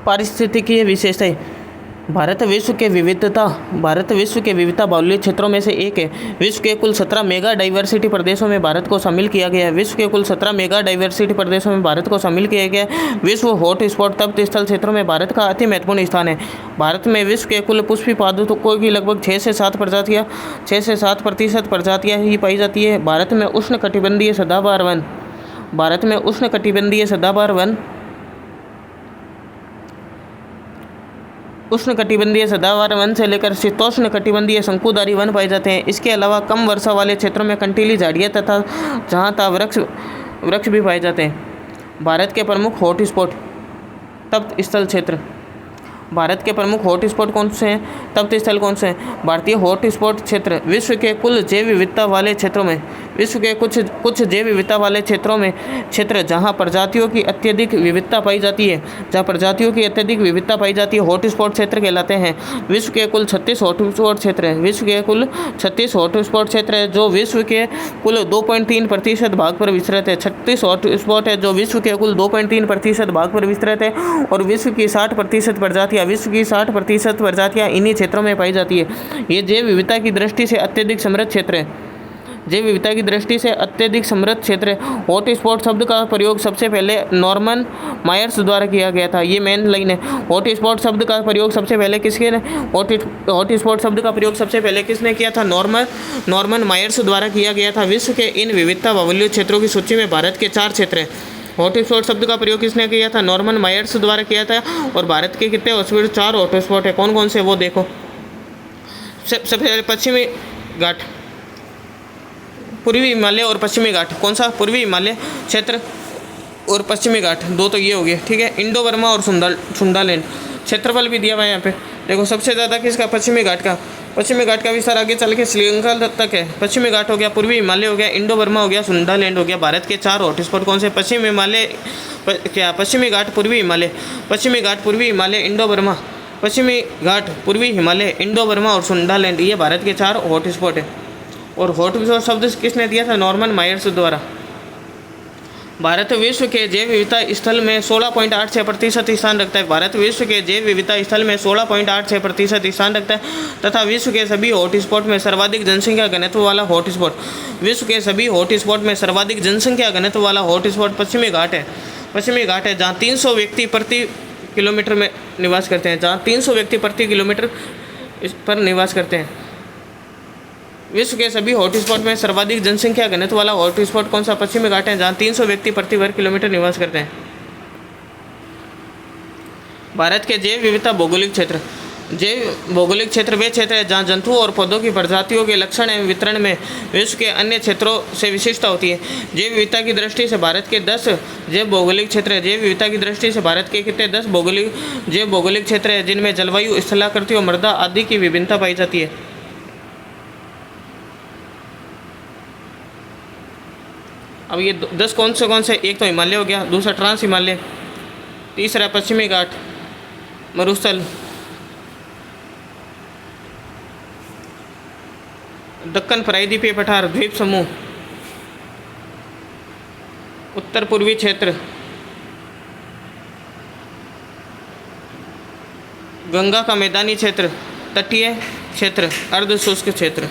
पारिस्थितिकीय विशेषताएं। भारत विश्व के विविधता बाहुल्य क्षेत्रों में से एक है। विश्व के कुल 17 मेगा डाइवर्सिटी प्रदेशों में भारत को शामिल किया गया है। विश्व के कुल 17 मेगा डाइवर्सिटी प्रदेशों में भारत को शामिल किया गया है। विश्व हॉट स्पॉट तप्त स्थल क्षेत्रों में भारत का अति महत्वपूर्ण स्थान है। भारत में विश्व के कुल पुष्पी पादपों की लगभग 6 से 7 प्रजातियाँ ही पाई जाती है। भारत में उष्णकटिबंधीय सदाबहार वन से लेकर शीतोष्ण कटिबंधीय शंकुधारी वन पाए जाते हैं। इसके अलावा कम वर्षा वाले क्षेत्रों में कंटीली झाड़ियाँ तथा जहाँ तहाँ वृक्ष भी पाए जाते हैं। भारत के प्रमुख हॉटस्पॉट तप्त स्थल क्षेत्र। भारत के प्रमुख हॉटस्पॉट कौन से हैं? तप्त स्थल कौन से हैं? भारतीय हॉटस्पॉट क्षेत्र विश्व के कुल जैव विविधता वाले क्षेत्रों में क्षेत्र जहां प्रजातियों की अत्यधिक विविधता पाई जाती है हॉटस्पॉट क्षेत्र कहलाते हैं। विश्व के कुल 36 हॉटस्पॉट क्षेत्र है जो विश्व के कुल 2.3% भाग पर विस्तृत है। 36 हॉटस्पॉट है जो विश्व के कुल 2.3% भाग पर विस्तृत है और विश्व की 60% प्रजातियां इन्हीं क्षेत्रों में पाई जाती है। ये जैव विविधता की दृष्टि से अत्यधिक समृद्ध क्षेत्र है। हॉटस्पॉट शब्द का प्रयोग सबसे पहले नॉर्मन मायर्स द्वारा किया गया था। ये मेन लाइन है। हॉटस्पॉट शब्द का प्रयोग सबसे पहले किसने किया था? नॉर्मन मायर्स द्वारा किया गया था। विश्व के इन विविधता बाहुल्य क्षेत्रों की सूची में भारत के 4 क्षेत्र हैं। हॉटस्पॉट शब्द का प्रयोग किसने किया था? नॉर्मन मायर्स द्वारा किया था। और भारत के कितने हॉटस्पॉट? 4 हॉटस्पॉट है। कौन कौन से वो देखो। सबसे पहले पश्चिमी घाट, पूर्वी हिमालय और पश्चिमी घाट। कौन सा? पूर्वी हिमालय क्षेत्र और पश्चिमी घाट, दो तो ये हो गए, ठीक है। इंडो बर्मा और सुंडालैंड। क्षेत्रफल भी दिया हुआ है यहाँ पे। देखो सबसे ज़्यादा किसका? पश्चिमी घाट का विस्तार आगे चल के श्रीलंका तक है। पश्चिमी घाट हो गया, पूर्वी हिमालय हो गया, इंडो बर्मा हो गया, सुंडालैंड हो गया। भारत के 4 हॉटस्पॉट कौन से? पश्चिमी घाट, पूर्वी हिमालय, इंडो बर्मा, पश्चिमी घाट, पूर्वी हिमालय, इंडो बर्मा और सुंडालैंड। ये भारत के 4 हॉटस्पॉट है। और हॉटस्पॉट शब्द किसने दिया था? नॉर्मन मायर्स द्वारा। भारत विश्व के जैव विविधता स्थल में 16.86% स्थान रखता है। भारत विश्व के जैव विविधता स्थल में 16.86% स्थान रखता है तथा विश्व के सभी हॉटस्पॉट में सर्वाधिक जनसंख्या घनत्व वाला हॉटस्पॉट पश्चिमी घाट है। जहाँ 300 व्यक्ति प्रति किलोमीटर में निवास करते हैं। विश्व के सभी हॉटस्पॉट में सर्वाधिक जनसंख्या घनत्व वाला हॉटस्पॉट कौन सा? पश्चिमी घाट है, जहाँ 300 व्यक्ति प्रति वर्ग किलोमीटर निवास करते हैं। भारत के जैव विविधता भौगोलिक क्षेत्र वे क्षेत्र है जहाँ जंतुओं और पौधों की प्रजातियों के लक्षण एवं वितरण में विश्व के अन्य क्षेत्रों से विशिष्टता होती है। जैव विविधता की दृष्टि से भारत के 10 जैव भौगोलिक क्षेत्र है। जैव विविधता की दृष्टि से भारत के कितने? 10 जैव भौगोलिक क्षेत्र है जिनमें जलवायु, स्थलाकृति और मृदा आदि की विभिन्नता पाई जाती है। अब ये 10 कौन से? एक तो हिमालय हो गया, दूसरा ट्रांस हिमालय, तीसरा पश्चिमी घाट, मरुस्थल, दक्कन प्रायद्वीपीय पठार, द्वीप समूह, उत्तर पूर्वी क्षेत्र, गंगा का मैदानी क्षेत्र, तटीय क्षेत्र, अर्ध शुष्क क्षेत्र।